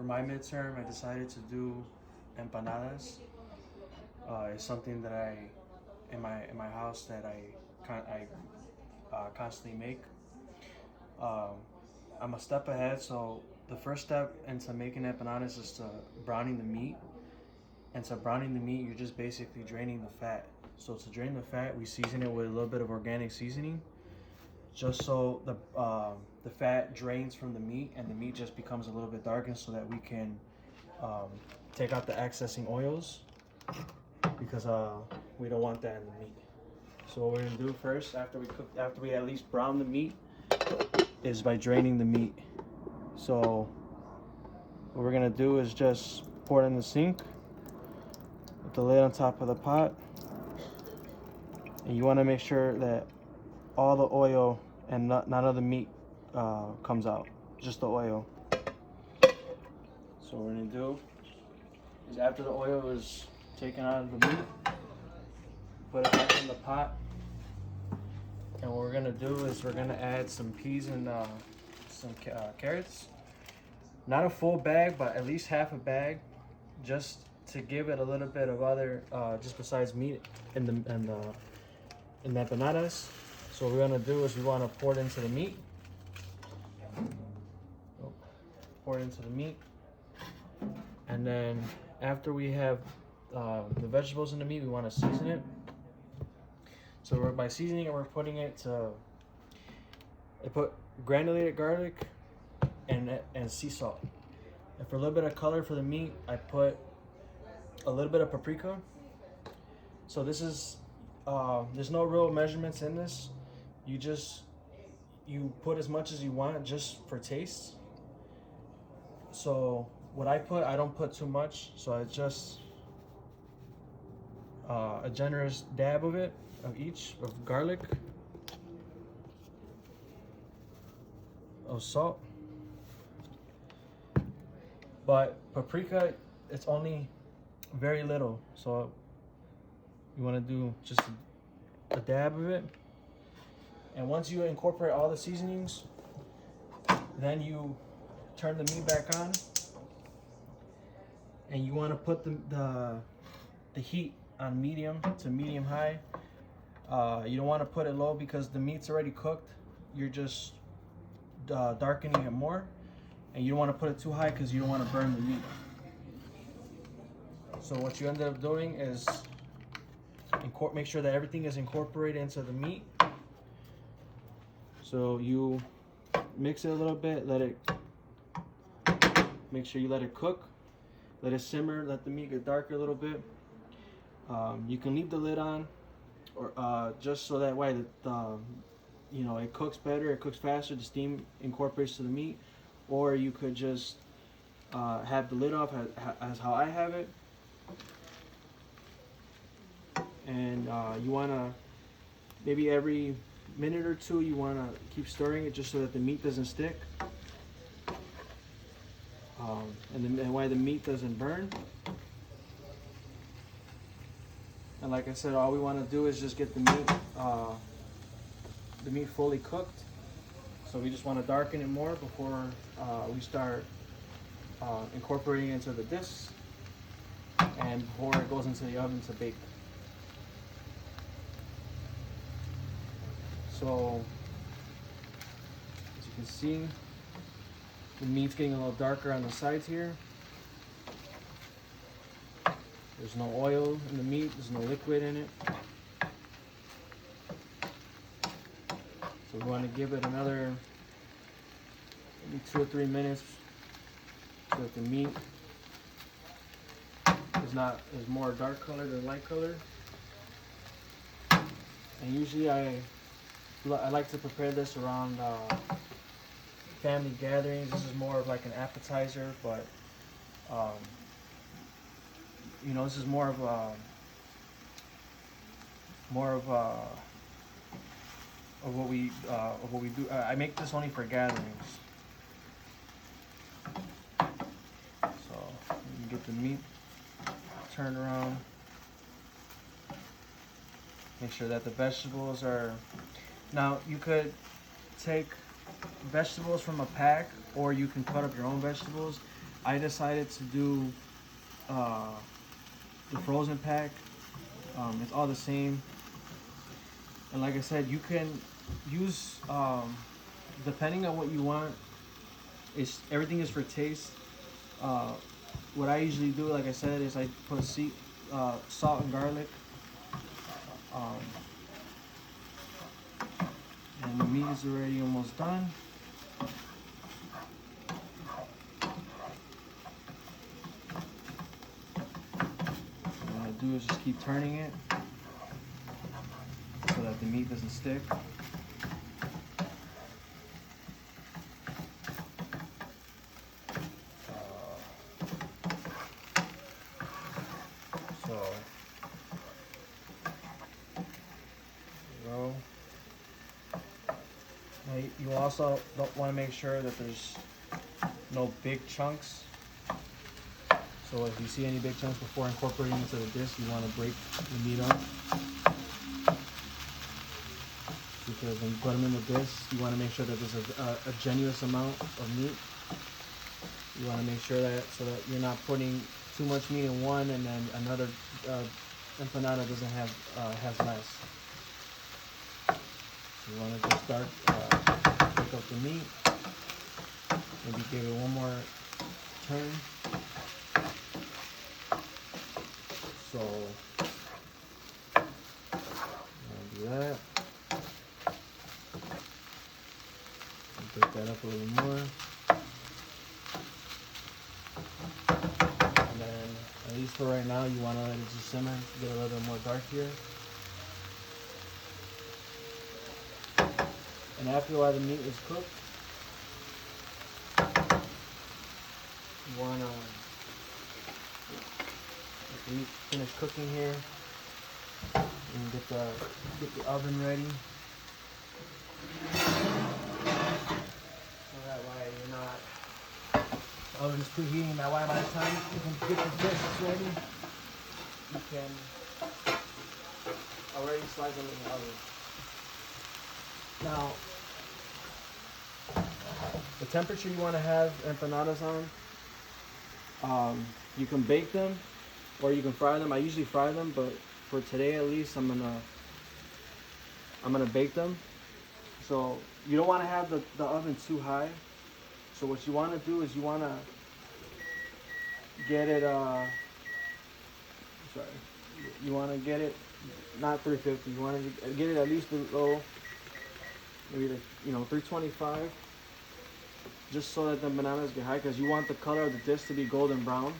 for my midterm, I decided to do empanadas. It's something that in my house that I constantly make. Um, I'm a step ahead, so the first step into making empanadas is to browning the meat. And to browning the meat, you're just basically draining the fat. So to drain the fat, we season it with a little bit of organic seasoning, just so the fat drains from the meat and the meat just becomes a little bit darkened, so that we can um, take out the accessing oils, because we don't want that in the meat. So what we're gonna do first, after we at least brown the meat, is by draining the meat. So what we're gonna do is just pour it in the sink with the lid on top of the pot, and you want to make sure that all the oil and none of the meat comes out, just the oil. So what we're gonna do is, after the oil is taken out of the meat, put it back in the pot, and what we're gonna do is we're gonna add some peas and some carrots. Not a full bag, but at least half a bag, just to give it a little bit of other, just besides meat in the empanadas. So what we're gonna do is we want to pour it into the meat. Pour it into the meat, and then after we have the vegetables in the meat, we want to season it. So by seasoning it, we're putting it to. I put granulated garlic and sea salt. And for a little bit of color for the meat, I put a little bit of paprika. So this is there's no real measurements in this. You put as much as you want, just for taste. So what I don't put too much. So I just a generous dab of garlic, of salt. But paprika, it's only very little, so you want to do just a dab of it. And once you incorporate all the seasonings, then you turn the meat back on, and you want to put the heat on medium to medium high. You don't want to put it low, because the meat's already cooked. You're just darkening it more, and you don't want to put it too high, because you don't want to burn the meat. So what you ended up doing is make sure that everything is incorporated into the meat. So you mix it a little bit, make sure you let it cook, let it simmer, let the meat get darker a little bit. You can leave the lid on, or just so that way that it cooks better, it cooks faster, the steam incorporates to the meat. Or you could just have the lid off, as how I have it. And you want to, maybe every minute or two, you want to keep stirring it, just so that the meat doesn't stick, and why the meat doesn't burn. And like I said, all we want to do is just get the meat fully cooked. So we just want to darken it more before we start incorporating it into the discs, and before it goes into the oven to bake. So as you can see, the meat's getting a little darker on the sides here. There's no oil in the meat, there's no liquid in it. So we want to give it another maybe 2 or 3 minutes, so that the meat is more dark color than light color. And usually I like to prepare this around family gatherings. This is more of like an appetizer, but this is more of what we do. I make this only for gatherings. So you get the meat turned around. Make sure that the vegetables are. Now you could take vegetables from a pack, or you can cut up your own vegetables. I decided to do the frozen pack. It's all the same, and like I said, you can use depending on what you want. Everything is for taste. What I usually do, like I said, is I put salt and garlic, um, and the meat is already almost done. What I do is just keep turning it so that the meat doesn't stick. Now you also don't want to make sure that there's no big chunks. So if you see any big chunks before incorporating into the disc, you want to break the meat up. Because when you put them in the disc, you want to make sure that there's a generous amount of meat. You want to make sure that so that you're not putting too much meat in one and then another empanada doesn't have has less. You want to just start pick up the meat. Maybe give it one more turn. So I'm gonna do that. Break that up a little more. And then, at least for right now, you want to let it just simmer, get a little bit more dark here. And after a while the meat is cooked, you want to let the meat finish cooking here and get the oven ready. So that way you're not, the oven is preheating. That way by the time you can get the discs ready, you can already slice them in the oven. Now, the temperature you want to have empanadas on, you can bake them or you can fry them. I usually fry them, but for today at least, I'm gonna bake them. So you don't want to have the oven too high. So what you want to do is you want to get it. You want to get it not 350. You want to get it at least below, maybe 325. Just so that the bananas get high, because you want the color of the disc to be golden brown.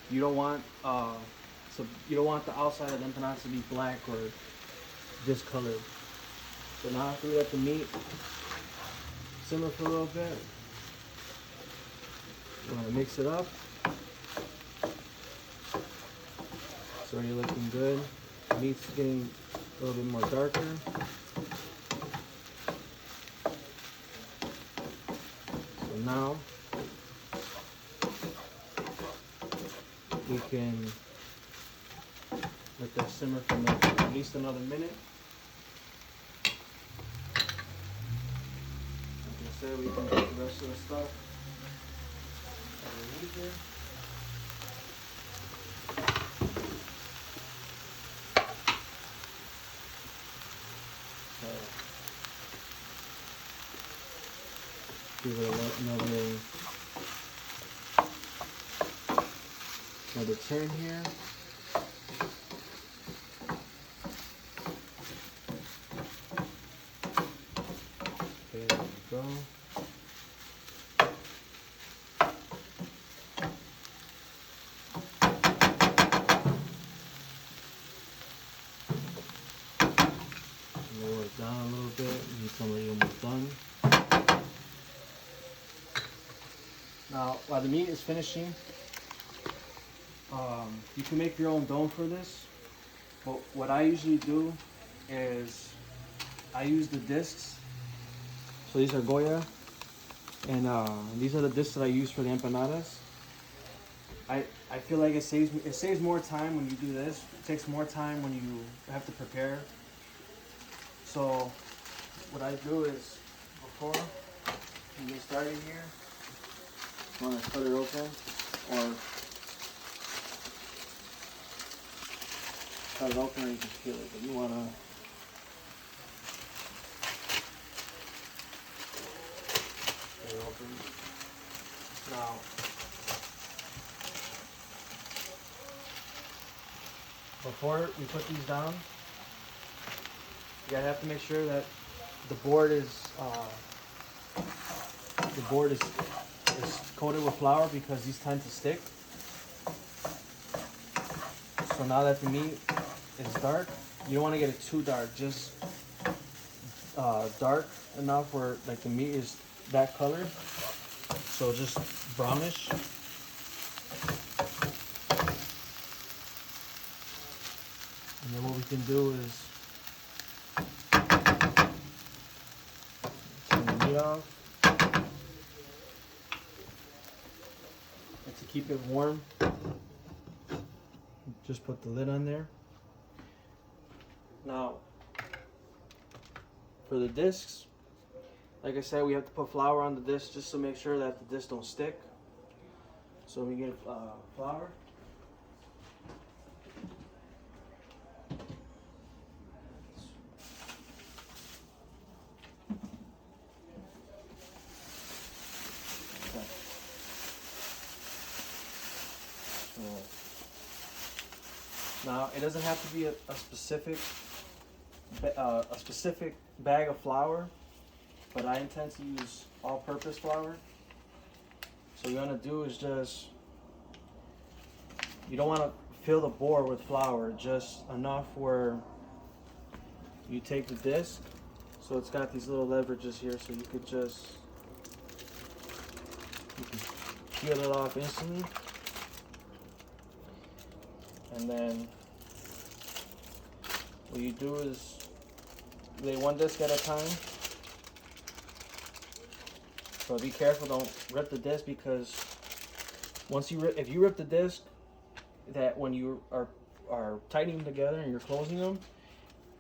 You don't want the outside of the empanadas to be black or discolored. So now after we let the meat simmer for a little bit, you want to mix it up. It's already looking good. The meat's getting a little bit more darker. Now we can let that simmer for at least another minute. Like I said, we can put the rest of the stuff underneath here. Give it another turn here. Okay, there we go. Lower it down a little bit. It's already almost done. Now, while the meat is finishing, you can make your own dough for this. But what I usually do is I use the discs. So these are Goya, and these are the discs that I use for the empanadas. I feel like it saves more time when you do this. It takes more time when you have to prepare. So what I do is before you get started here, You want to cut it open, or cut it open, or you can peel it, but you want to cut it open. Now, before we put these down, you gotta have to make sure that the board is coated with flour, because these tend to stick. So now that the meat is dark, you don't want to get it too dark, just dark enough where like the meat is that color, so just brownish. And then what we can do is turn the meat off. And to keep it warm, just put the lid on there. Now, for the discs, like I said, we have to put flour on the disc just to make sure that the discs don't stick. So we get flour. Now it doesn't have to be a specific bag of flour, but I intend to use all-purpose flour. So what you want to do is just, you don't want to fill the board with flour, just enough where you take the disc. So it's got these little leverages here, so you can peel it off instantly. And then what you do is lay one disc at a time. So be careful, don't rip the disc, because if you rip the disc, that when you are tightening them together and you're closing them,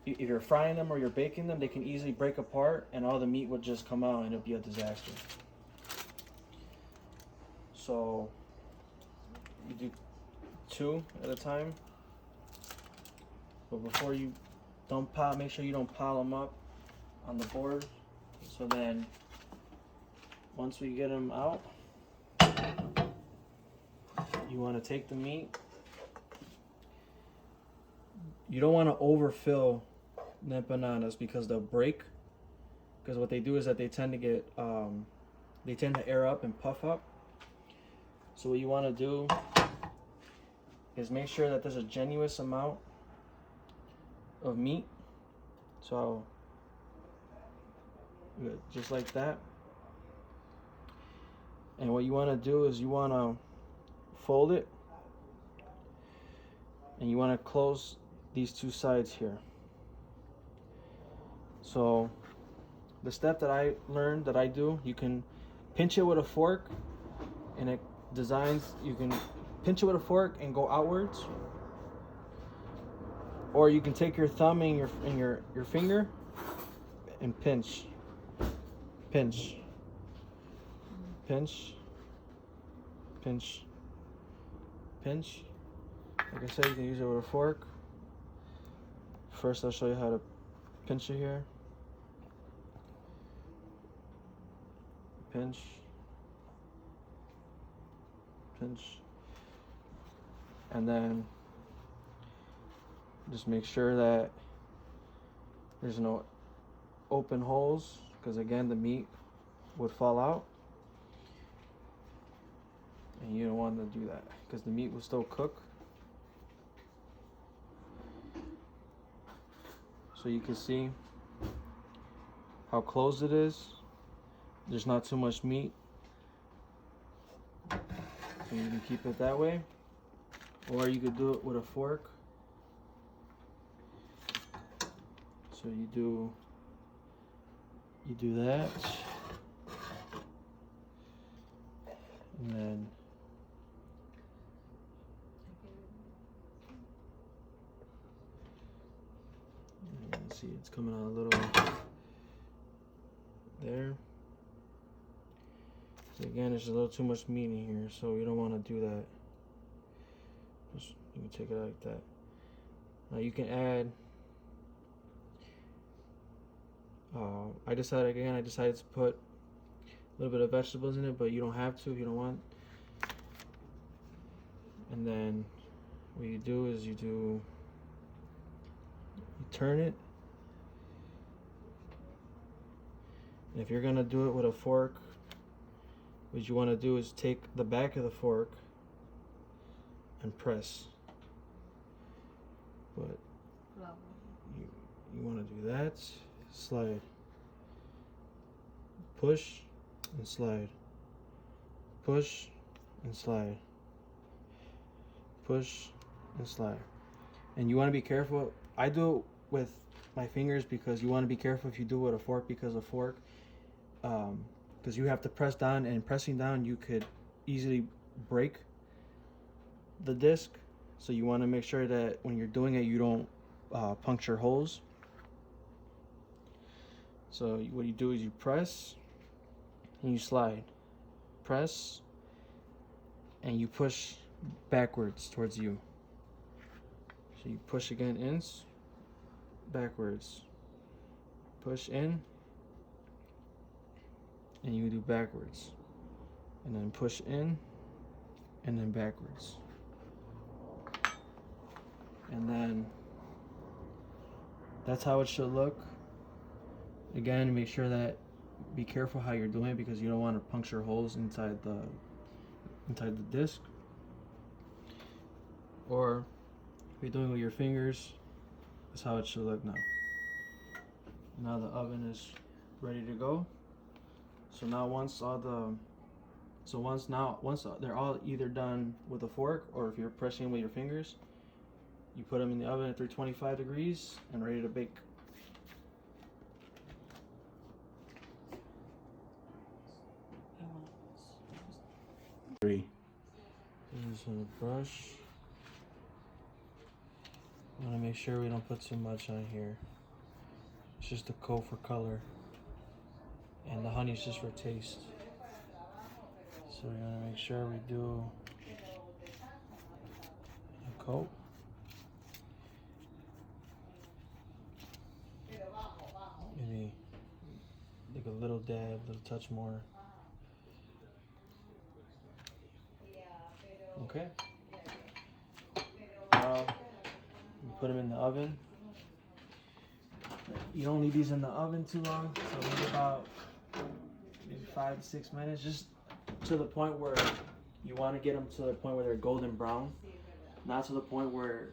if you're frying them or you're baking them, they can easily break apart and all the meat would just come out and it'll be a disaster. So you do 2 at a time, but before you make sure you don't pile them up on the board. So then once we get them out, you want to take the meat. You don't want to overfill the empanadas because they'll break, because what they do is that they tend to air up and puff up. So what you want to do is make sure that there's a generous amount of meat. So just like that. And what you want to do is you want to fold it, and you want to close these 2 sides here. So the step that I learned that I do, you can pinch it with a fork, and you can pinch it with a fork and go outwards, or you can take your thumb and your finger and pinch, pinch, pinch, pinch, pinch. Like I said, you can use it with a fork. First, I'll show you how to pinch it here. Pinch, pinch, and then just make sure that there's no open holes, because again the meat would fall out, and you don't want to do that because the meat will still cook. So you can see how closed it is. There's not too much meat, so you can keep it that way, or you could do it with a fork. So you do that, and then let's see, it's coming out a little there. Again, there's a little too much meat in here, so you don't want to do that. Just, you can take it like that. Now you can add. I decided to put a little bit of vegetables in it, but you don't have to if you don't want. And then what you do is you turn it. And if you're gonna do it with a fork, what you want to do is take the back of the fork and press. But you want to do that. Slide. Push and slide. Push and slide. Push and slide. And you want to be careful. I do it with my fingers because you want to be careful if you do it with a fork, because a fork, because you have to press down, and pressing down you could easily break the disc. So you want to make sure that when you're doing it you don't puncture holes. So what you do is you press and you slide, press, and you push backwards towards you. So you push again, in, backwards, push in, and you do backwards, and then push in, and then backwards. And then that's how it should look. Again, make sure that, be careful how you're doing it, because you don't want to puncture holes inside the disc. Or if you're doing it with your fingers, that's how it should look now. Now the oven is ready to go. So now once they're all either done with a fork, or if you're pressing with your fingers, you put them in the oven at 325 degrees and ready to bake. This is a brush. I want to make sure we don't put too much on here. It's just a coat for color, and the honey is just for taste. So we want to make sure we do a coat. Maybe like a little dab, a little touch more. Okay. Now you put them in the oven. You don't leave these in the oven too long, so maybe about 5 to 6 minutes, just to the point where you want to get them to the point where they're golden brown, not to the point where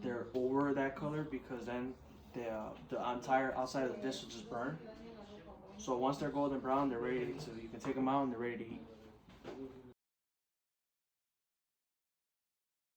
they're over that color, because then the entire outside of the dish will just burn. So once they're golden brown, they're ready to, you can take them out and they're ready to eat.